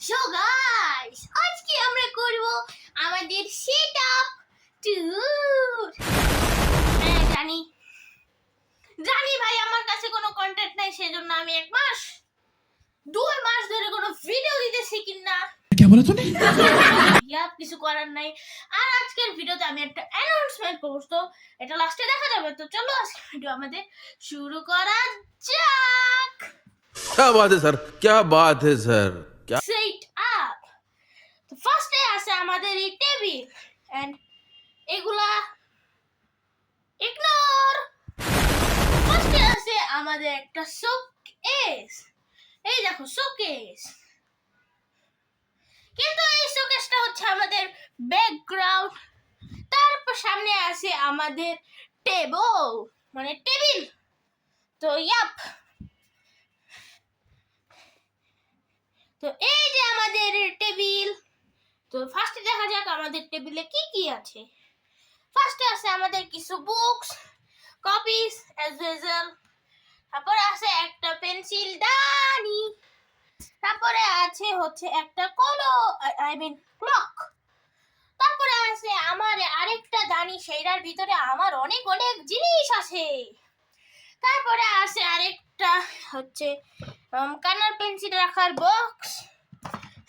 So guys, আজকে আমরা করব আমাদের সেটআপ ট্যুর। হ্যাঁ জানি ভাই, আমার কাছে কোনো কন্টেন্ট নাই, সেজন্য আমি 2 মাস ধরে কোনো ভিডিও দিতেছি কিনা क्या बोला तूने? কিছু করার নাই। আর আজকের ভিডিওতে আমি একটা অ্যানাউন্সমেন্ট করব, তো এটা লাস্টে দেখা যাবে। তো চলো আজকের ভিডিও আমাদের শুরু করা যাক। क्या बात है सर, क्या बात है सर, क्या সেট আপ। তো ফার্স্টে আছে আমাদের এই টেবিল এন্ড এগুলা ইগনোর। ফার্স্টে আছে আমাদের একটা শোকেস। এই দেখো শোকেস, কিন্তু এই শোকেসটা হচ্ছে আমাদের ব্যাকগ্রাউন্ড। তারপর সামনে আছে আমাদের টেবল, মানে টেবিল। তো ইয়াপ, তো এই যে আমাদের টেবিল। তো ফার্স্টে দেখা যাক আমাদের টেবিলে কি কি আছে। ফার্স্টে আছে আমাদের কিছু বুকস, কপিস অ্যাজ ইউজুয়াল। তারপরে আছে একটা পেন্সিল দানি। তারপরে আছে হচ্ছে একটা ক্লক। তারপরে আছে আমার আরেকটা দানি, সেইটার ভিতরে আমার অনেক অনেক জিনিস আছে। তারপরে আছে আরেকটা হচ্ছে কালার পেন্সিল রাখার বক্স।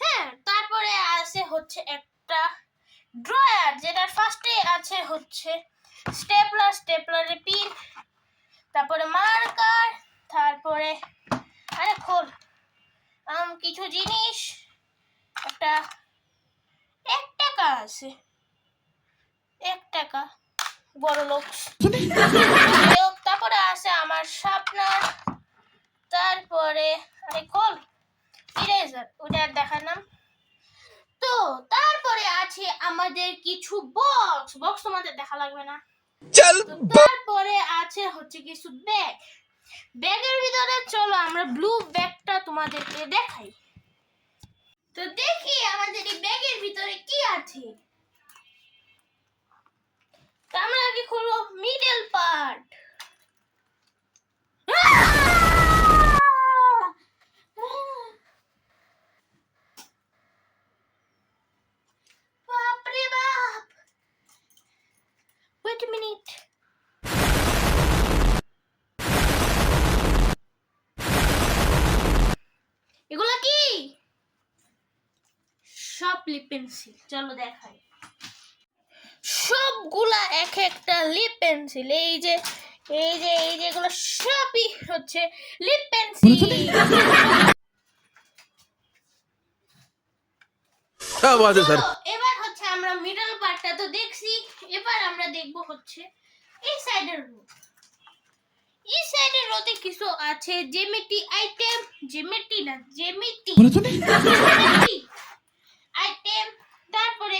হ্যাঁ, তারপরে আছে হচ্ছে একটা ড্রয়ার, যেটার ফার্স্টে আছে হচ্ছে স্টেপলারের পিন। তারপরে মার্কার। তারপরে আরে খোল কিছু জিনিস, একটা 1 টাকা আছে, 1 টাকা, বড় লোক। তারপরে আছে আমার শার্পনার। তারপরে আরে খোল ইরেজার, ওটা দেখালাম। তো তারপরে আছে আমাদের কিছু বক্স তোমাদের দেখা লাগবে না। তারপরে আছে হচ্ছে কিছু ব্যাগের ভিতরে চলো আমরা ব্লু ব্যাগটা তোমাদেরকে দেখাই। তো দেখি আমাদের এই ব্যাগের ভিতরে কি আছে। তো আমরা আগে খুলবো মিডল পার্ট। বাপরে বাপ, ওয়েট a মিনিট। এগুলা কি? সব লিপ পেন্সিল, চলো দেখাই। সবগুলা এক একটা লিপ পেন্সিল। এই যে এগুলো সবই হচ্ছে লিপ পেন্সিল। क्या बात है सर, এবার হচ্ছে আমরা মিডল পার্টটা তো দেখছি, এবার আমরা দেখব হচ্ছে এই সাইডের রো। এই সাইডের রোতে কিছু আছে জ্যামিতি আইটেম, জ্যামিতি बोला तूने? আইটেম। তারপরে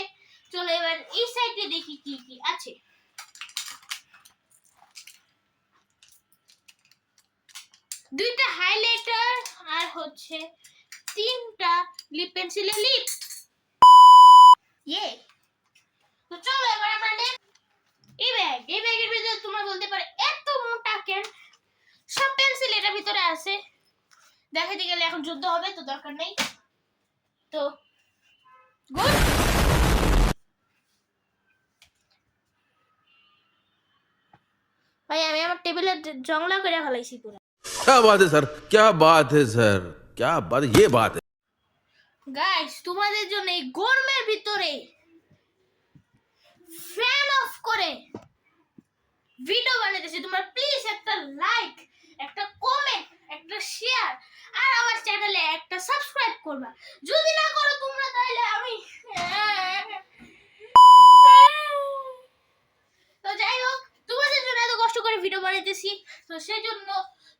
চলো এবার এই সাইডে দেখি কি কি আছে। দুইটা হাইলাইটার আর হচ্ছে 3টা লিপ পেন্সিলের লিপ। তো চলো এবার আমরা এই ব্যাগের ভিতরে তোমরা বলতে পারো এত মোটা কেন, সব পেন্সিল এটার ভিতরে আছে। দেখাতে গেলে এখন যুদ্ধ হবে, তো দরকার নেই। তো গুড। ভাই আমি আমার টেবিলে জংলা করে ফেলাইছি পুরো। क्या बात है सर, क्या बात है सर, क्या बात, ये बात है। গাইস, তোমাদের জন্য এই গরমের ভিতরে ফ্যান অফ করে ভিডিও বানাইতেছি। তোমরা প্লিজ একটা লাইক, একটা কমেন্ট, একটা শেয়ার আর আমার চ্যানেলে একটা সাবস্ক্রাইব করবা। যদি না করো তোমরা তাহলে আমি তো যাই হোক, তোমাদের জন্য এত কষ্ট করে ভিডিও বানাইতেছি, তো সেজন্য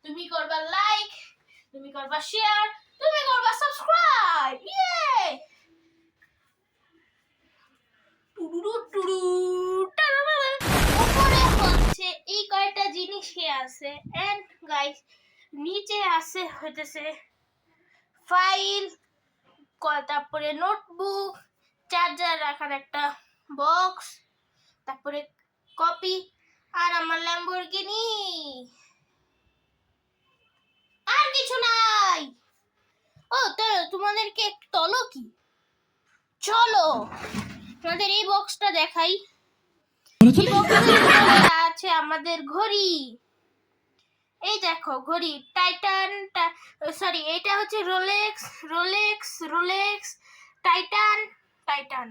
তুমি করবা লাইক, তুমি করবা শেয়ার, তুমি করবা সাবস্ক্রাইব। উপরে হচ্ছে এই কয়টা জিনিসই আছে এন্ড গাইস নিচে আছে হইতেছে ফাইল, তারপরে নোটবুক, চার্জার রাখার একটা বক্স, তারপরে কপি আর আমার ল্যাম্বরগিনি। আর কিছু নাই। ও তো তোমাদেরকে একটু তলো কি, চলো তোমাদের এই বক্সটা দেখাই। এই বক্সের ভিতরে আছে আমাদের ঘড়ি। এই দেখো ঘড়ি টাইটান, সরি এটা হচ্ছে Rolex, Rolex Rolex Titan, Titan.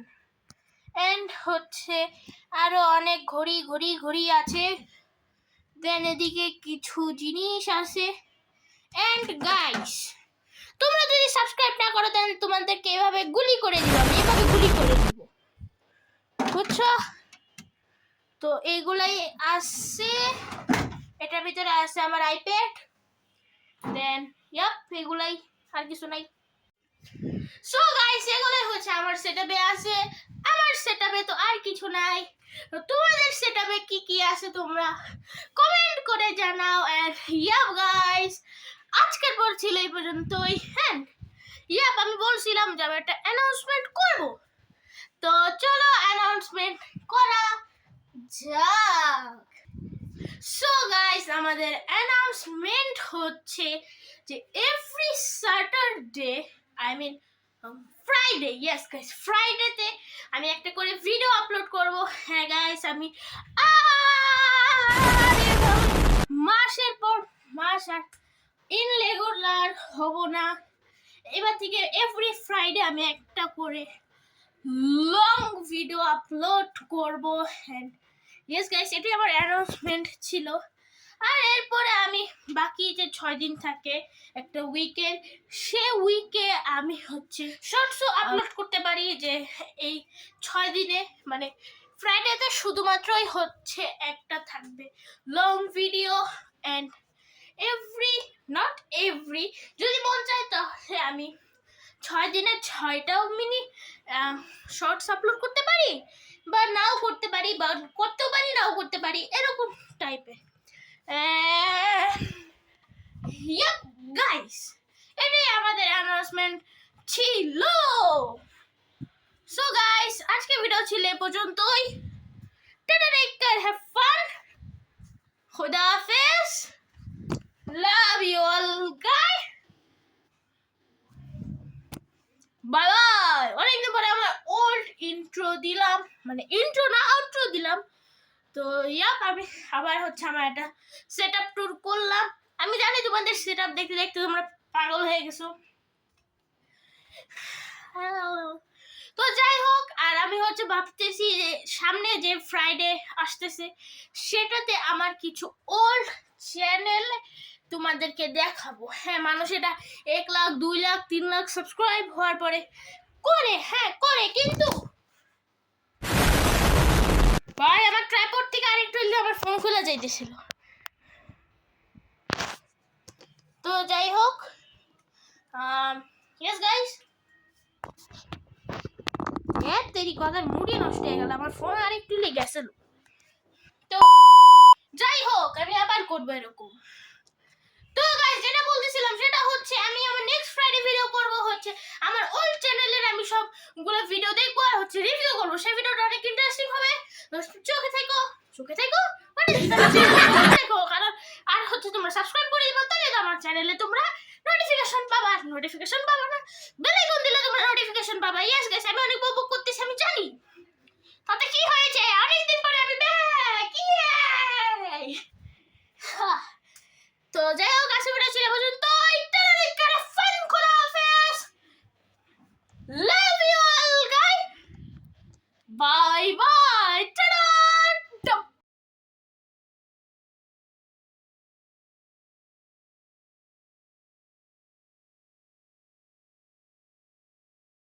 And হচ্ছে আরো অনেক ঘড়ি ঘড়ি ঘড়ি আছে। দেন এদিকে কিছু জিনিস আছে। এন্ড গাইস, তোমরা যদি সাবস্ক্রাইব না করো দেন তোমাদেরকে এভাবে গুলি করে দিব, আমি এভাবে গুলি করে দিব, বুঝছো? তো এইগুলাই আছে। এটার ভিতরে আছে আমার আইপ্যাড। দেন ইয়াপ, এগুলাই, আর কিছু নাই। সো গাইস, এগুলাই হচ্ছে আমার সেটআপে আছে। আমার সেটআপে তো আর কিছু নাই। তো তোমাদের সেটআপে কি কি আছে তোমরা কমেন্ট করে জানাও। এন্ড ইয়াপ গাইস, আজকের পর ছিল এই পর্যন্তই। হ্যাঁ ইয়াপ, আমি বলছিলাম যে আমি একটা অ্যানাউন্সমেন্ট করব, তো চলো অ্যানাউন্সমেন্ট করা যাক। সো গাইস, আমাদের অ্যানাউন্সমেন্ট হচ্ছে যে every Saturday, I mean Friday, yes guys, ফ্রাইডেতে আমি একটা করে ভিডিও আপলোড করব। হ্যাঁ গাইস, আমি মাসের পর মাস আর ইনরেগুলার হব না। এবার থেকে এভরি ফ্রাইডে আমি একটা করে লং ভিডিও আপলোড করব। হ্যান্ড ইয়েস গাইস, এটাই আমার অ্যানাউন্সমেন্ট ছিল। আর এরপরে আমি বাকি যে 6 দিন থাকে একটা উইকের, সে উইকে আমি হচ্ছে শর্টসও আপলোড করতে পারি। যে এই 6 দিনে মানে ফ্রাইডেতে শুধুমাত্রই হচ্ছে একটা থাকবে long video. And every, not every, যদি মন চায় তাহলে আমি 6 দিনে 6টাও মিনি শর্টস আপলোড করতে পারি, বা নাও করতে পারি, বা করতেও পারি নাও করতে পারি, এরকম টাইপের। ইয়াপ গাইস, এটাই আমাদের অ্যানাউন্সমেন্ট ছিল। সো গাইস, আজকে ভিডিও ছিল এ পর্যন্তই। Tata, take care, have fun, খুদা হাফেজ, love you all guy, bye bye. অনেকদিন পরে আমার ওল্ড ইন্ট্রো দিলাম, মানে ইন্ট্রো না আউট্রো দিলাম। তো ইয়াপ, আমি আবার হচ্ছে আমার একটা সেটআপ ট্যুর করলাম। আমি জানি তোমাদের সেটআপ দেখতে দেখতে তোমরা পাগল হয়ে গেছো। তো যাই হোক, আর আমি হচ্ছে ভাবতেছি যে সামনে যে ফ্রাইডে আসতেছে সেটাতে আমার কিছু ওল্ড চ্যানেল তোমাদেরকে দেখাবো। হ্যাঁ, মানুষ এটা 1 লাখ 2 লাখ 3 লাখ সাবস্ক্রাইব হওয়ার পরে করে, হ্যাঁ করে, কিন্তু ভাই আমার ট্রাইপড থেকে আরেকটু হইলে আমার ফোন খুলে যাইতেছিল। তো যাই হোক, ইয়েস গাইস, তেরি কথার মুডই নষ্ট হয়ে গেল, আমার ফোন আরেকটু লেগে গেছিল। তো যাই হোক, আমি আবার করবো এরকম। তো গাইস, যেটা বলতেছিলাম সেটা হচ্ছে আমি আমার নেক্সট ফ্রাইডে ভিডিও করব হচ্ছে আমার ওল্ড চ্যানেলের, আমি সবগুলো ভিডিও দেখবো আর হচ্ছে রিভিউ করবো। সেই ভিডিওটা অনেক ইন্টারেস্টিং হবে। চোখে থেকো, চোখে থেকো, মানে দেখো, কারণ আর হচ্ছে তোমরা সাবস্ক্রাইব করে দিবা, তাহলে তো আমার চ্যানেলে তোমরা নোটিফিকেশন পাবা। নোটিফিকেশন পাবা না, বেল আইকন দিলে তোমরা নোটিফিকেশন পাবা। ইয়েস গাইস, আমি অনেক বকবক করতেছি, আমি জানি। তাতে কি হয়েছে, অনেকদিন পরে আমি ব্যাক। তো যাই হোক, আজকে ভিডিও ছিল পর্যন্ত। ফান, খোদা হাফেজ, love you all guy, bye by.